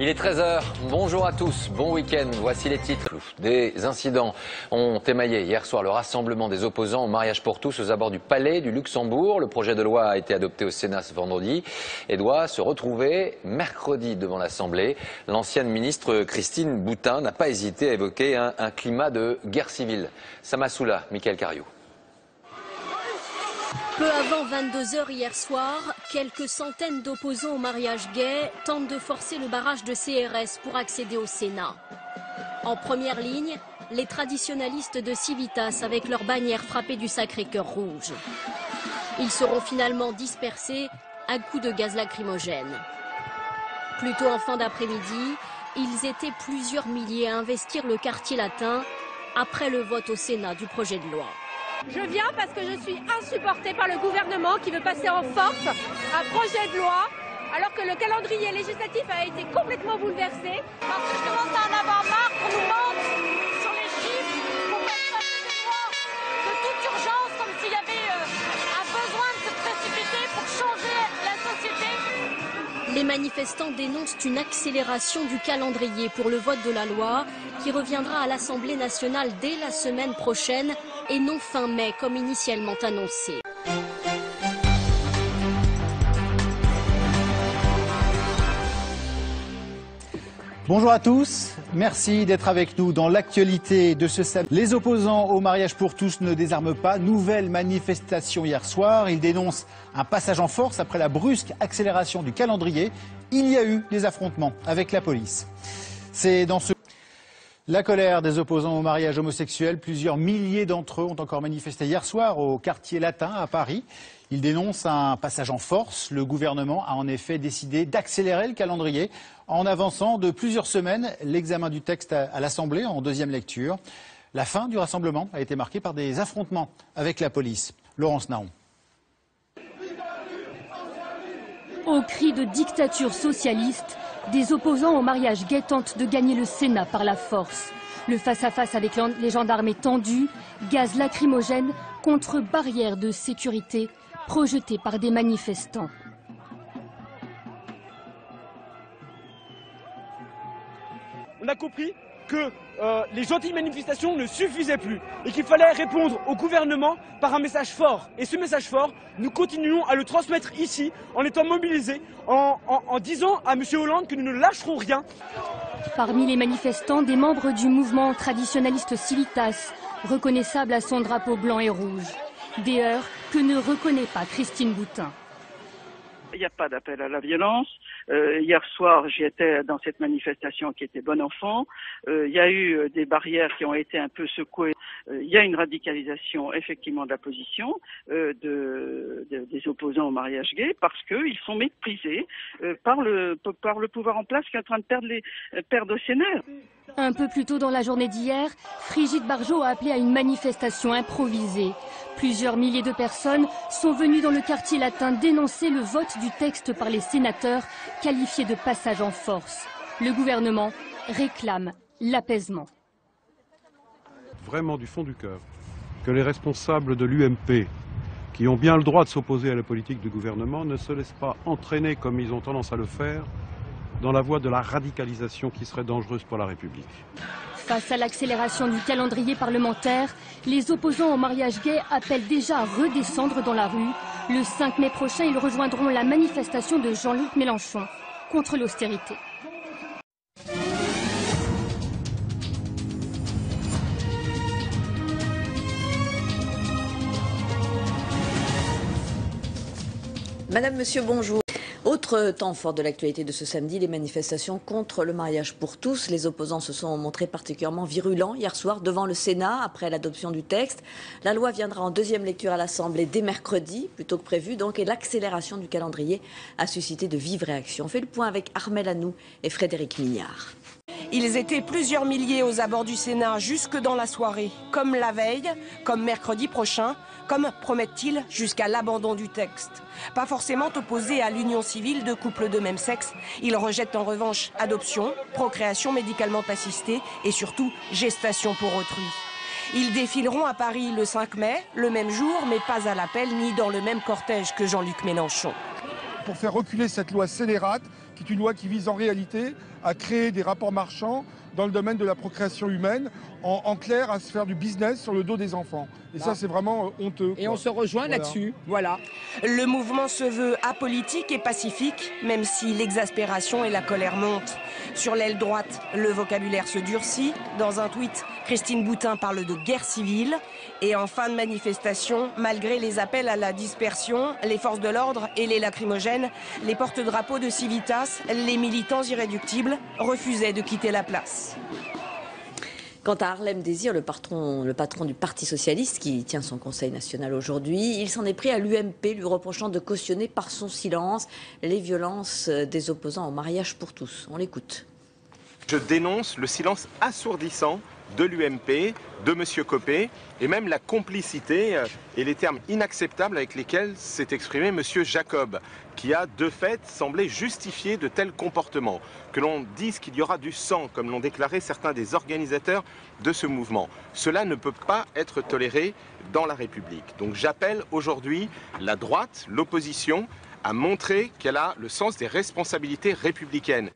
Il est 13 h, bonjour à tous, bon week-end, voici les titres. Des incidents ont émaillé hier soir le rassemblement des opposants au mariage pour tous aux abords du Palais du Luxembourg. Le projet de loi a été adopté au Sénat ce vendredi et doit se retrouver mercredi devant l'Assemblée. L'ancienne ministre Christine Boutin n'a pas hésité à évoquer un climat de guerre civile. Samassoula, Michael Cariou. Peu avant 22 h hier soir, quelques centaines d'opposants au mariage gay tentent de forcer le barrage de CRS pour accéder au Sénat. En première ligne, les traditionalistes de Civitas avec leur bannière frappée du Sacré-Cœur rouge. Ils seront finalement dispersés à coups de gaz lacrymogène. Plus tôt en fin d'après-midi, ils étaient plusieurs milliers à investir le quartier latin après le vote au Sénat du projet de loi. Je viens parce que je suis insupportée par le gouvernement qui veut passer en force un projet de loi alors que le calendrier législatif a été complètement bouleversé. Parce que je commence à en avoir marre qu'on nous mente sur les chiffres, qu'on fasse passer des lois de toute urgence comme s'il y avait un besoin de se précipiter pour changer la société. Les manifestants dénoncent une accélération du calendrier pour le vote de la loi qui reviendra à l'Assemblée nationale dès la semaine prochaine et non fin mai comme initialement annoncé. Bonjour à tous, merci d'être avec nous dans l'actualité de ce samedi. Les opposants au mariage pour tous ne désarment pas. Nouvelle manifestation hier soir. Ils dénoncent un passage en force après la brusque accélération du calendrier. Il y a eu des affrontements avec la police. C'est dans ce... La colère des opposants au mariage homosexuel, plusieurs milliers d'entre eux ont encore manifesté hier soir au quartier latin à Paris. Ils dénoncent un passage en force. Le gouvernement a en effet décidé d'accélérer le calendrier en avançant de plusieurs semaines l'examen du texte à l'Assemblée en deuxième lecture. La fin du rassemblement a été marquée par des affrontements avec la police. Laurence Naon. Au cri de dictature socialiste, des opposants au mariage gay tentent de gagner le Sénat par la force. Le face-à-face avec les gendarmes est tendu, gaz lacrymogène contre barrières de sécurité projetées par des manifestants. On a compris que les gentilles manifestations ne suffisaient plus et qu'il fallait répondre au gouvernement par un message fort. Et ce message fort, nous continuons à le transmettre ici en étant mobilisés, en disant à M. Hollande que nous ne lâcherons rien. Parmi les manifestants, des membres du mouvement traditionnaliste Civitas, reconnaissable à son drapeau blanc et rouge. Des heurts que ne reconnaît pas Christine Boutin. Il n'y a pas d'appel à la violence. Hier soir, j'étais dans cette manifestation qui était bon enfant. Il y a eu des barrières qui ont été un peu secouées. Il y a une radicalisation effectivement de la position des opposants au mariage gay parce qu'ils sont méprisés par le pouvoir en place qui est en train de perdre au Sénat. Un peu plus tôt dans la journée d'hier, Brigitte Bardot a appelé à une manifestation improvisée. Plusieurs milliers de personnes sont venues dans le quartier latin dénoncer le vote du texte par les sénateurs, qualifié de passage en force. Le gouvernement réclame l'apaisement. Vraiment du fond du cœur, que les responsables de l'UMP, qui ont bien le droit de s'opposer à la politique du gouvernement, ne se laissent pas entraîner, comme ils ont tendance à le faire, dans la voie de la radicalisation qui serait dangereuse pour la République. Face à l'accélération du calendrier parlementaire, les opposants au mariage gay appellent déjà à redescendre dans la rue. Le 5 mai prochain, ils rejoindront la manifestation de Jean-Luc Mélenchon contre l'austérité. Madame, monsieur, bonjour. Autre temps fort de l'actualité de ce samedi, les manifestations contre le mariage pour tous. Les opposants se sont montrés particulièrement virulents hier soir devant le Sénat après l'adoption du texte. La loi viendra en deuxième lecture à l'Assemblée dès mercredi, plutôt que prévu donc, et l'accélération du calendrier a suscité de vives réactions. On fait le point avec Armel Hanou et Frédéric Mignard. Ils étaient plusieurs milliers aux abords du Sénat jusque dans la soirée, comme la veille, comme mercredi prochain, comme promettent-ils jusqu'à l'abandon du texte. Pas forcément opposés à l'union civile de couples de même sexe, ils rejettent en revanche adoption, procréation médicalement assistée et surtout gestation pour autrui. Ils défileront à Paris le 5 mai, le même jour, mais pas à l'appel ni dans le même cortège que Jean-Luc Mélenchon. pour faire reculer cette loi scélérate, qui est une loi qui vise en réalité à créer des rapports marchands dans le domaine de la procréation humaine, en clair à se faire du business sur le dos des enfants. Et ça, c'est vraiment honteux. Et on se rejoint là-dessus, voilà. Le mouvement se veut apolitique et pacifique, même si l'exaspération et la colère montent. Sur l'aile droite, le vocabulaire se durcit. Dans un tweet, Christine Boutin parle de guerre civile. Et en fin de manifestation, malgré les appels à la dispersion, les forces de l'ordre et les lacrymogènes, les porte-drapeaux de Civitas, les militants irréductibles, refusaient de quitter la place. Quant à Harlem Désir, le patron du Parti socialiste qui tient son conseil national aujourd'hui, il s'en est pris à l'UMP, lui reprochant de cautionner par son silence les violences des opposants au mariage pour tous. On l'écoute. Je dénonce le silence assourdissant de l'UMP, de M. Copé, et même la complicité et les termes inacceptables avec lesquels s'est exprimé M. Jacob, qui a de fait semblé justifier de tels comportements. Que l'on dise qu'il y aura du sang, comme l'ont déclaré certains des organisateurs de ce mouvement. Cela ne peut pas être toléré dans la République. Donc j'appelle aujourd'hui la droite, l'opposition, à montrer qu'elle a le sens des responsabilités républicaines.